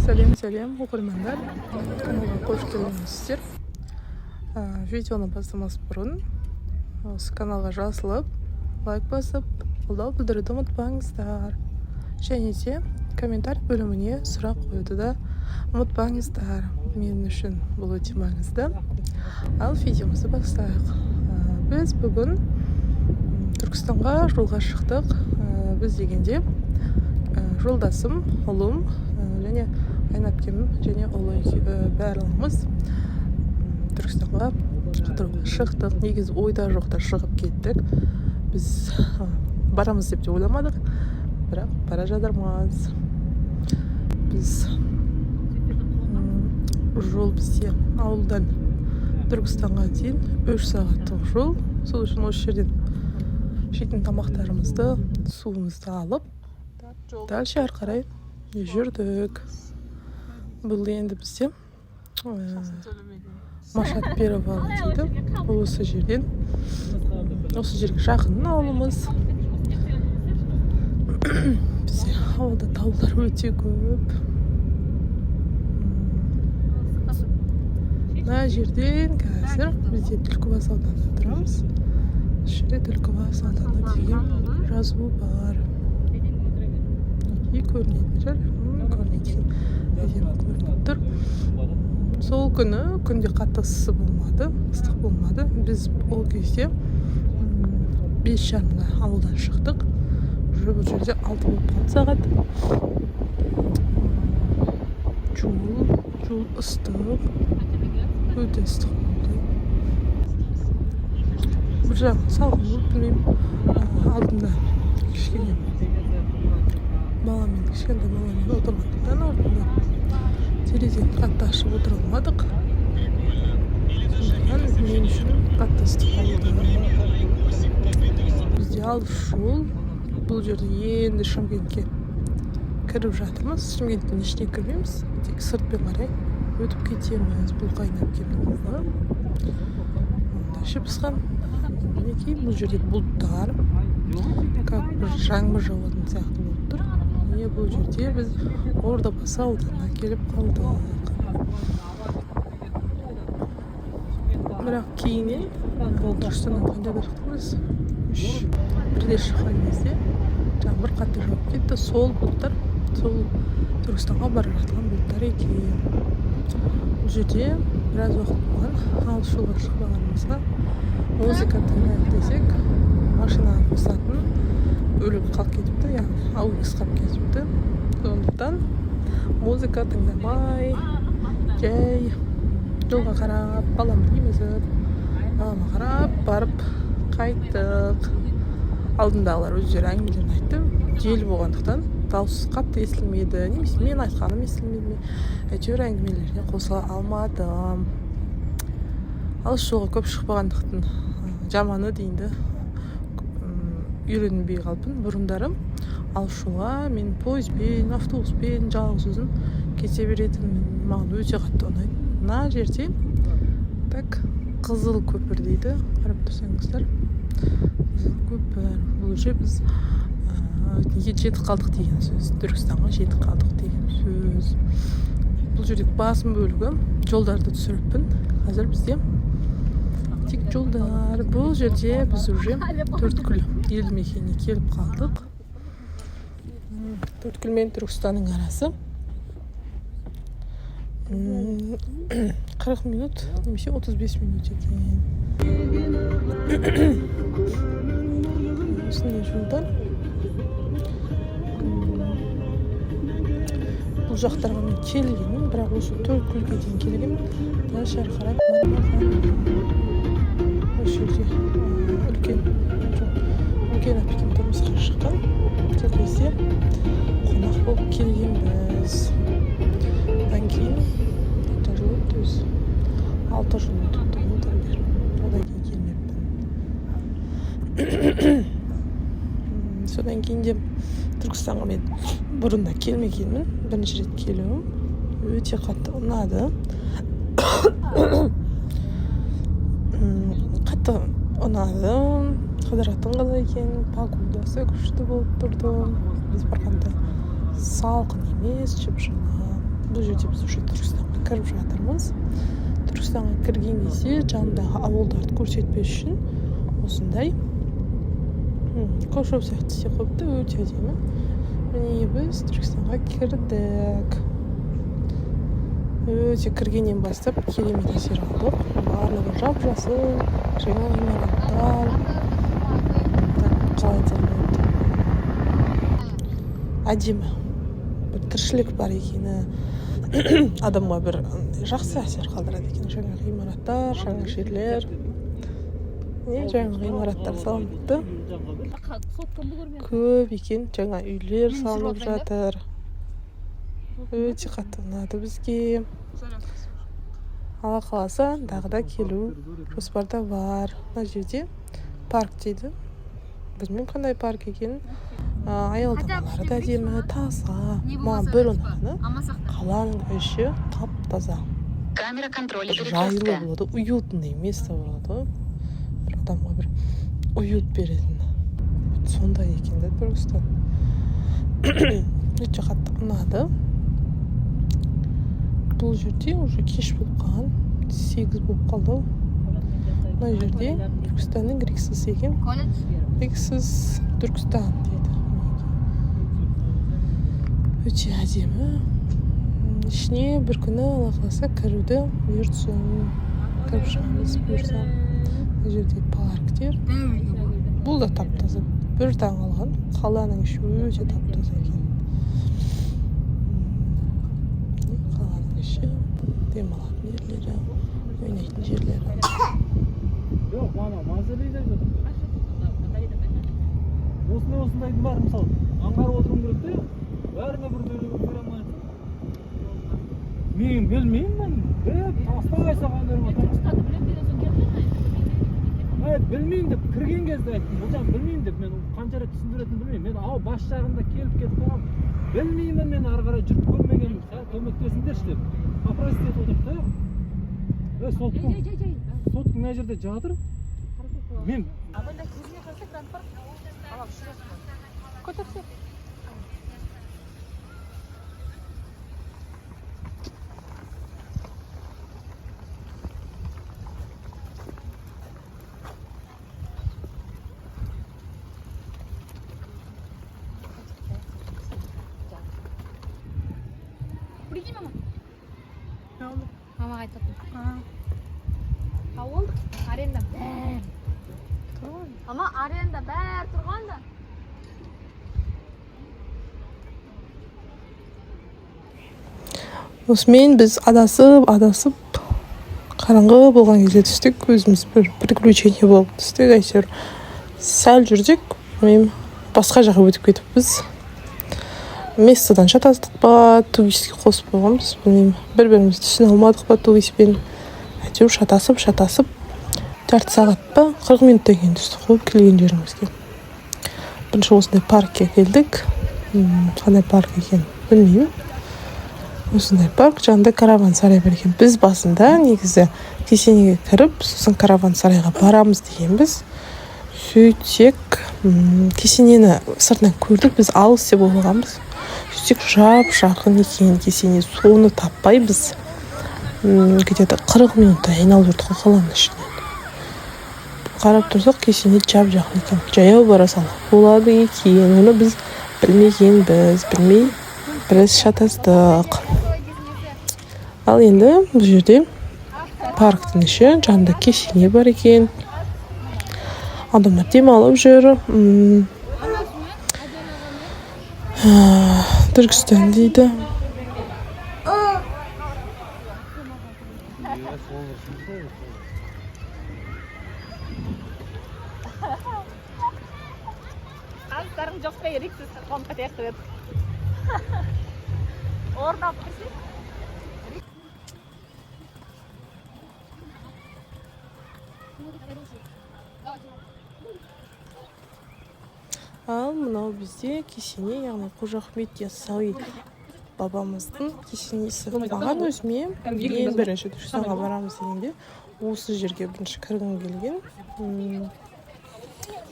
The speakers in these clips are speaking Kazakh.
Сәлем оқырмандар, каналға қош келдіңіздер. Видеоны бастамас бұрын осы каналға жазылып, лайк басып, қолдау білдіруді ұмытпаңыздар. Және де комментарий бөліміне сұрақ қоюды да ұмытпаңыздар. Мен үшін бұл өте маңызды. Ал видеомызды бастайық. Біз бүгін Түркістанға жолға шықтық. Біз дегенде жолдасым, ұлым және айнапкемім және ұлы барлығымыз Түркістанға шықтық. Негізі ойда жоқта шығып кеттік. Біз барамыз деп те ойламадық, бірақ бара жатырмыз. Біз жол бізде ауылдан Түркістанға дейін 3 сағаттық жол. Сол үшін осы жерден жейтін тамақтарымызды, суымызды алып, дальше ары қарай жүрдік. Бұл енді бізде Машат Перовалы дейді. Осы жерден, осы жерге жақын ауылымыз. Бізде ауылда таулар өте көп. Мына жерден қазір бізде Түлкібас ауданында тұрамыз. Жерде Түлкібас ауданы деген жазу бар. Көрінеді тұр. Сол күнде қатты ыстық болмады. Біз ол кезде 5:30-да ауылдан шықтық. Бұл жерде 6 болып қалды сағат. Жол ыстық, өте ыстық болды. Бір жағын салқын болып, білмеймін, алдында кішкентай баламен отырғандықтан артында терезені қатты ашып отыра алмадық. Сондықтан мен үшін қатты ыстық болды. Бізде алыс жол. Бұл жерде енді Шымкентке кіріп жатырмыз. Шымкенттің ішіне кірмейміз, тек сыртпен қарай өтіп кетеміз. Бұл қайнапкемнің ұлы. Дальше пысқан. Мінекей, бұл жерде бұлттар, как бір жаңбыр жауатын сияқты болып тұр. Міне бұл жерде біз Ордабасы ауданына келіп қалдық. Бірақ кейіннен Түркістаннан қайда шықтық біз? Бірде шыққан кезде жаңбыр қатты жауып кетті. Сол бұлттар, сол Түркістанға бара жатқан бұлттар екен. Бұл жерде біраз уақыт болған. Алыс жолға шықпағанымызға музыка тыңдайық десек, машина қосатын өліп қалып кетіпті, яғни аудио қалып кетіпті. Сондықтан музыка тыңдамай, жай жолға қарап, баламды емізіп, балама қарап барып қайттық. Алдындағылар өздері әңгімелерін айтты. Жел болғандықтан дауыс қатты естілмеді, немесе мен айтқаным естілмеді. Әйтеуір әңгімелеріне қоса алмадым. Алыс жолға көп шықпағандықтың жаманы дейінді үйренбей қалыппын. Бұрындарым алыс жолға мен пойызбен, автобуспен жалғыз өзім кете беретінмін. Маған өте қатты ұнайды. Мына жерде так Қызыл көпір дейді. Қарап тұрсаңыздар. Қызыл көпір. Бұл жер біз жетіп қалдық деген сөз. Түркістанға жетіп қалдық деген сөз. Бұл жерде басым бөлігі жолдарды түсіріппін. Қазір бізде тек жолдар. Бұл жерде біз уже Төрткүл елді мекеніне келіп қалдық. Төрткүл мен Түркістанның арасы 40 минут, немесе 35 минут екен. Осындай жолдар. Бұл жақтарға мен келгенмін, бірақ осы Төрткүлге дейін келгенмін. Дальше ары қарай бармаған. Осы жерде үлкен әпкем тұрмысқа шыққан. Сол кезде қонақ болып келгенбіз. Одан кейін 6 жыл өтіпті. Одан кейін келмеппін. Содан кейін де Түркістанға мен бұрында келмегенмін. Бірінші рет келуім өте қатты ұнады. Қатты ұнады. Қыдыратын қалай екен, погодасы күшті болып тұрды. Біз барғанда салқын емес, жып-жылы. Бұл жерде біз уже Түркістанға кіріп жатырмыз. Түркістанға кірген кезде жанындағы ауылдарды көрсетпес үшін осындай қоршау сияқты істеп қойыпты, өте әдемі. Міне біз Түркістанға кірдік. Өте кіргеннен бастап керемет әсер алдық. Барлығы жап-жасыл, жаңа ғимараттар. Қалай айтсам болады. Әдемі. Бір тіршілік бар екені адамға бір жақсы әсер қалдырады екен. Жаңа ғимараттар, жаңа жерлер. Жаңа ғимараттар салыныпты. Көп екен, жаңа үйлер салынып жатыр. Өте қатты ұнады бізге. Алла қаласа тағы да келу жоспарда бар. Мына жерде парк дейді. Білмеймін қандай парк екенін. Аялдамалары да әдемі, таза. Маған бір ұнағаны қаланың іші тап-таза. Камера контроля жайлы болады, уютный место болады. Бір адамға бір уют беретін. Сондай екен де Түркістан. Өте қатты ұнады. Бұл жерде уже кеш болып қалған, 8 болып қалды. Мына жерде Түркістанның Риксос екен. Риксос Түркістан дейді. Өте әдемі. Ішіне бір күні Алла қаласа кіруді бұйыртсын. Кіріп шығамыз бұйырса. Мына жерде парктер. Бұл да тап-таза. Бір таң алған. Қаланың іші өте тап-таза екен. Қаланың іші демалатын жерлері, ойнайтын жерлері. Жоқ, мана мазалейді жатыр. Осындайдың бар, мысалы, аңғарып отыруым керек те, бәріне бір дөйлігі көре алмайды. Мен білмеймін, тастай саған білмеймін деп кірген кезде айттым. Бұл жағын білмеймін деп, мен қанша рет түсіндіретін білмеймін. Мен бас жағында келіп қалам. Білмеймін, мен ары қарай жүріп көрмегенмін. Көмектесіңдерші деп. Вопрос етіп отырып та. Соттың мына жерде жатыр. Мен Мама айтатын. Ауыл аренда бәр. Ама аренда бәр тұрғанда. Осымен біз адасып қараңғы болған кезде түстік. Өзіміз бір приключение болып түстік. Әйтеуір сәл жүрдік. Басқа жаққа өтіп кетіппіз. Местадан шатастық па, туристке қосып болғанбыз. Бір-бірімізді түсіне алмадық па туристпен. Әйтеуір шатасып жарты сағат па 40 минуттан кейін түстік қойып келген жерімізге. Бірінші осындай паркке келдік. Қандай парк екен білмеймін. Осындай парк, жанында караван сарай бар екен. Біз басында негізі кесенеге кіріп, сосын караван сарайға барамыз дегенбіз. Сөйтсек, кесенені сыртынан көрдік, біз алыс деп ойлағанбыз. Сөйтсек, жап-жақын екен кесене, соны таппай біз где-то 40 минутта айналып жүрдік қаланың ішінен. Қарап тұрсақ, кесене жап-жақын екен. Жаяу бара салып болады екен. Оны біз білмей біраз шатастық. Ал енді бұл жерде парктың іші, жанында кесене бар екен. Адамдар демалып жүр. Түркістан дейді. Azlarım çok beğeniksiz. Kompetent evet. Orada mısın? Ал мынау бізде кесене, яғни Қожа Ахмет Яссауи бабамыздың кесенесі. Маған өзіме ең бірінші Түркістанға барамыз дегенде осы жерге бірінші кіргім келген.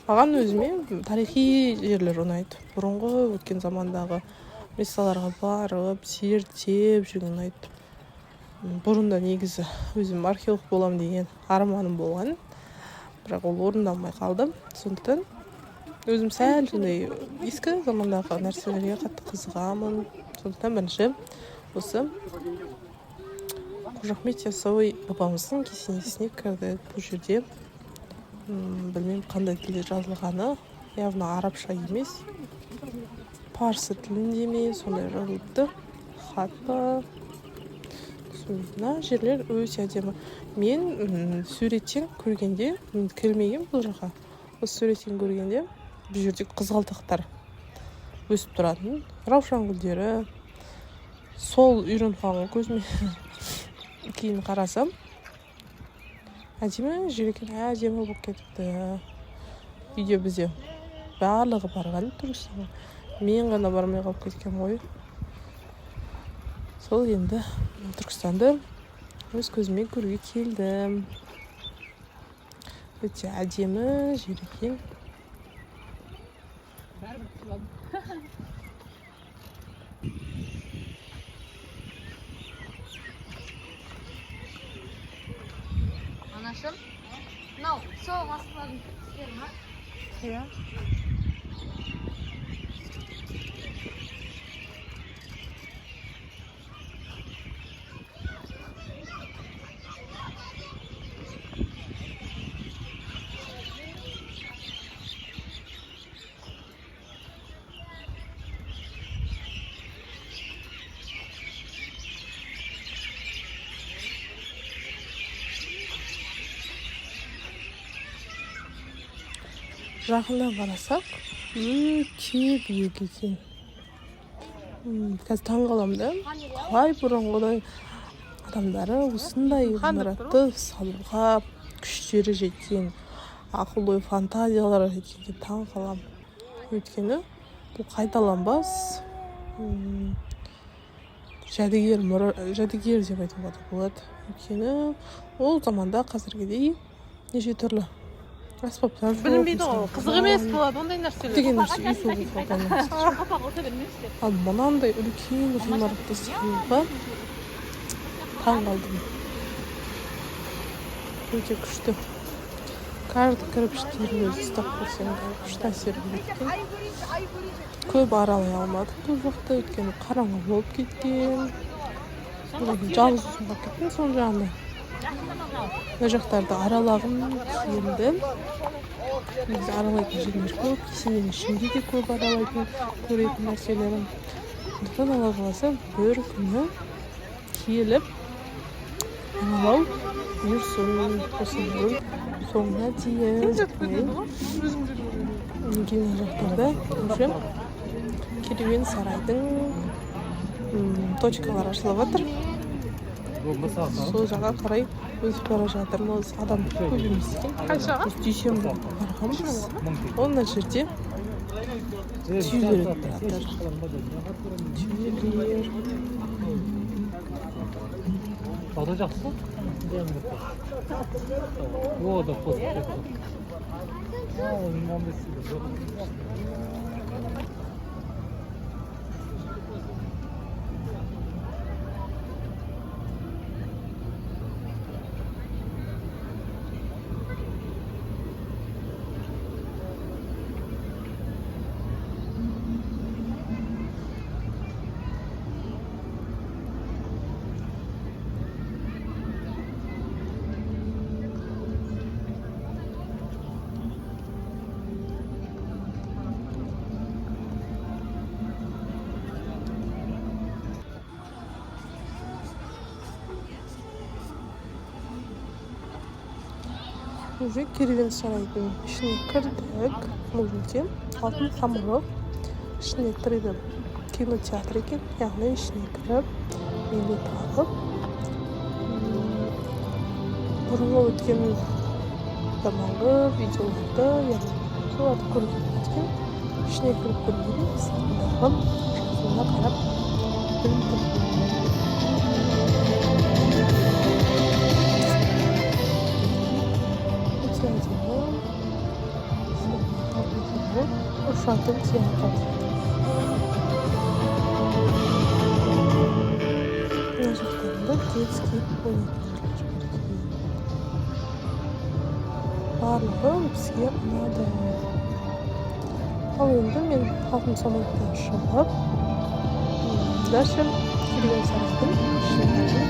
Маған өзіме тарихи жерлер ұнайды. Бұрынғы өткен замандағы месаларға барып зерттеп жүрген ұнайды. Бұрында негізі өзім археолог болам деген арманым болған, бірақ ол орындалмай қалды. Сондықтан өзім сәл сондай ескі замандағы нәрселерге қатты қызығамын. Сондықтан бірінші осы Қожа Ахмет Яссауи бабамыздың кесенесіне кірдік. Бұл жерде білмеймін қандай тілде жазылғаны, яғни арабша емес, парсы тілінде ме, сондай жазылыпты. Хат па. Мына жерлер өте әдемі. Мен суреттен көргенде, мен кірмеген бұл жаққа. Осы суреттен көргенде бұл жерде қызғалдақтар өсіп тұратын, раушан гүлдері. Сол үйреніп қалған көзіме. Кейін қарасам, әдемі жер екен, әдемі болып кетіпті. Үйде бізде барлығы барған Түркістанға. Мен ғана бармай қалып кеткен ғой. Сол енді Түркістанды өз көзімен көруге келдім. Өте әдемі жер екен. Anашым, мынау соғым астыларын істер ма? Иә. Жақында қарасақ, өте биік екен. Қазір таң қаламын да, қалай бұрынғыдай адамдары осындай ғимаратты салуға күштері жеткен, ақыл-ой фантазиялары жеткен деп таң қаламын. Өйткені бұл қайталанбас жәдігер деп айтуға да болады. Өйткені ол заманда қазіргідей неше түрлі аспаптар жоқ. Білінбейді ғой, қызық емес болады ондай нәрселер. Деген нәрсе үйсіз қалғанымыз. Қапақ olsa білмейсіздер. Ал мынандай үлкен ғимаратты салуға таң қалдым. Өте күшті. Каждый кірпіштерін өзі ұстап көрсең күшті әсер еткен. Көп аралай алмадық бұл жақта, өйткені қараңғы болып кеткен. Жалғыз ұзынға кеттім соң жағында. Бұл жақтарды аралағым келді. Біз аралайтын жерлер көп, кесененің ішінде де көп аралайтын, көретін нәрселерім. Сондықтан Алла қаласа бір күні келіп аралау бұйырсын. Осының соңына дейін. Кейін жақтарда уже керуен сарайдың точкалар ашылып жатыр. Сол жаққа қарай өсіп бара жатырмыз. Адам көп емес екен. Қаншаға? Дүйсенбі барғанбыз. Онда жерде түйелер өтіп жатыр. Түйелер. Tadı жақсы? О, да после. О, имам бесігі. Уже керуен сарайдың ішіне кірдік. Бұл жерде алтын қамырық ішіне кіріп кинотеатр екен, яғни ішіне кіріп билет алып бұрынғы өткен заманғы видеоларды, яғни соларды көрген өткен ішіне кіріп көргенде сахнадағы жазуына қарап білдім. Ушатын театр. детский ойындар. Барлығы бізге ұнады. Ал енді мен алтын самолеттен шығып, дальше келген сағаттың ішінде.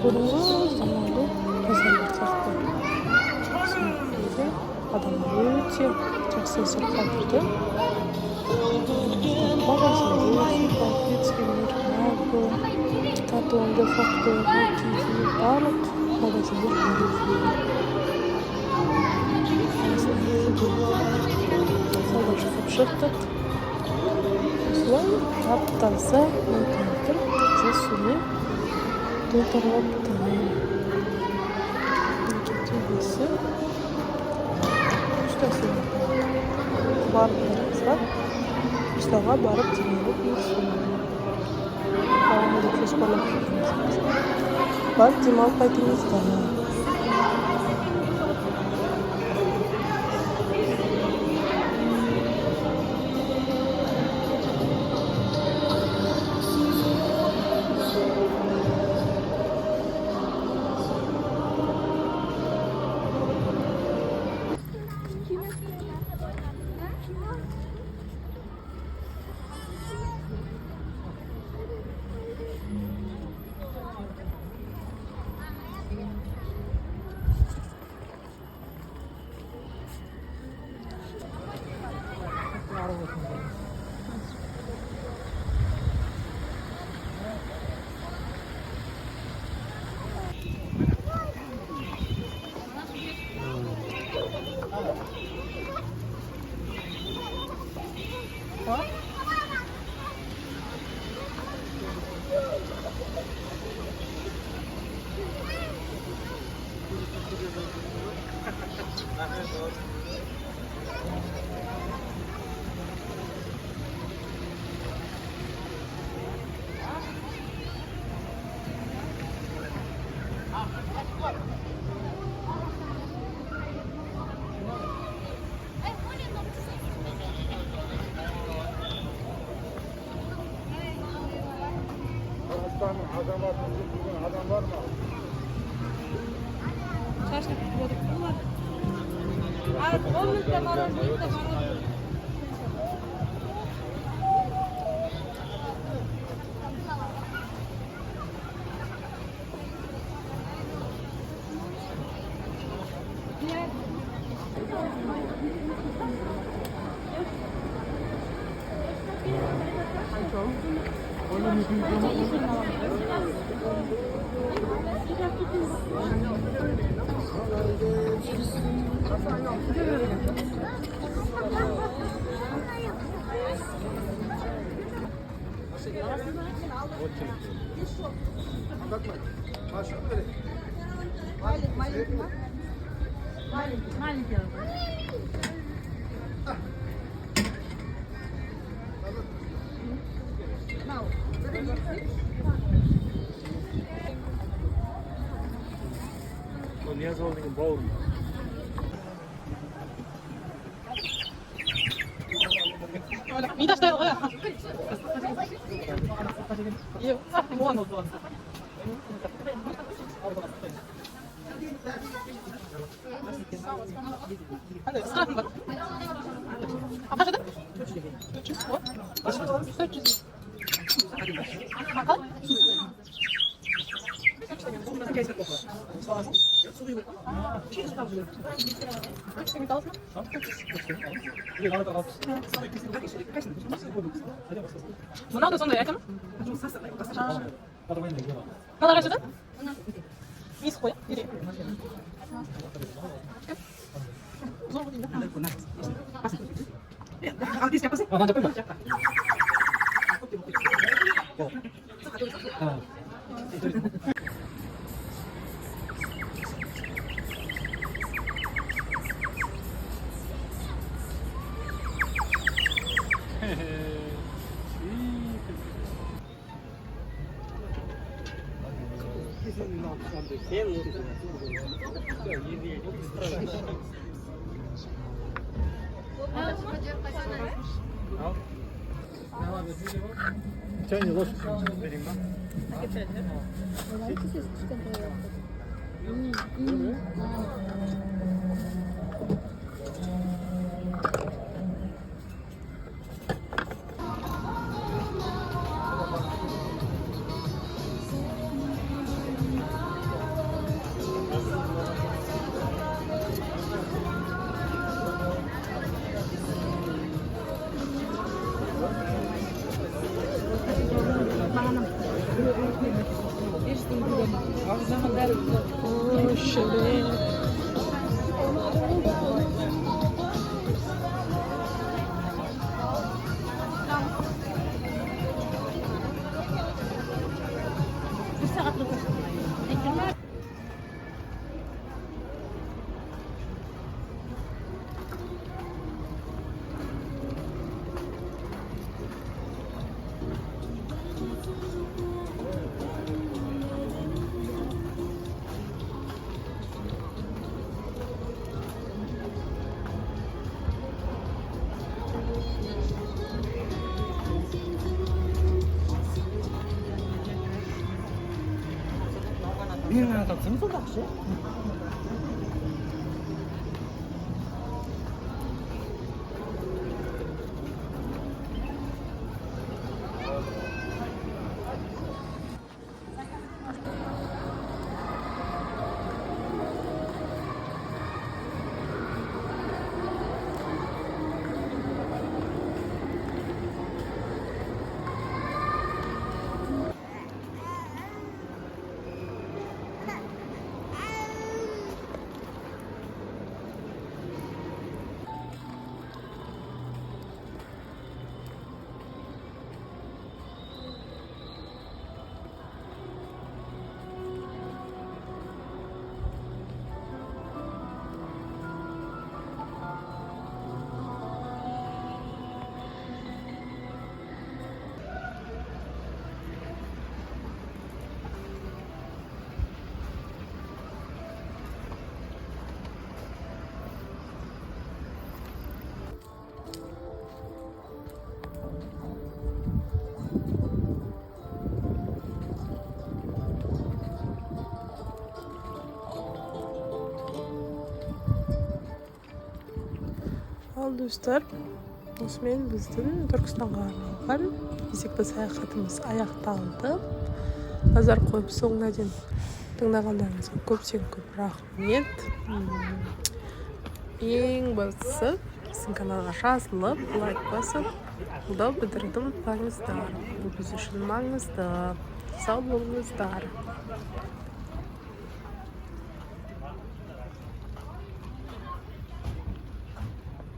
Burnumuz zamanlı pazarlık taktı. Şimdi adamlar öyle жақсы есеп қалдырды. Магазинде супермаркетскийлер, Марго, Татон, Де-факто, Киви, барлық магазиндер сауда шығып шықтық. Осылай таптаса мүмкіндіктер за сумен толтырылыпты. Төбесі үштәсі барлығымызға үштаға барып демеліп өтсін. Бағамызды жоспарлап жүрміз. Барып демалып қайтыңыз да. Adam var mı? Çarşıda tutmadık. Bunlar. Abi 10 litre var, 10 litre var. Niyaz olduğunu bağırma. 미다시다 거야. 예. 아, 뭐 하노? 안돼, 사람 봐. 아파셔도? 뭐? 설주지. 아까? 누나도 손도 약간? 하나 가르쳐줘? 미스코야? 이래. 저희는 이거 드린가? 오, şöyle. 미안하다, 무슨 낚시? Al dostlar, osmen bizden Türkistan'a arналған кезекті саяхатымыз аяқталды. Назар қойып соңына дейін тыңдағандарыңызға көптен көп рахмет. Ең бастысы біздің каналға жазылып, лайк басып, қолдау білдіріп тұрыңыздар. Бұл біз үшін маңызды. Сау болыңыздар.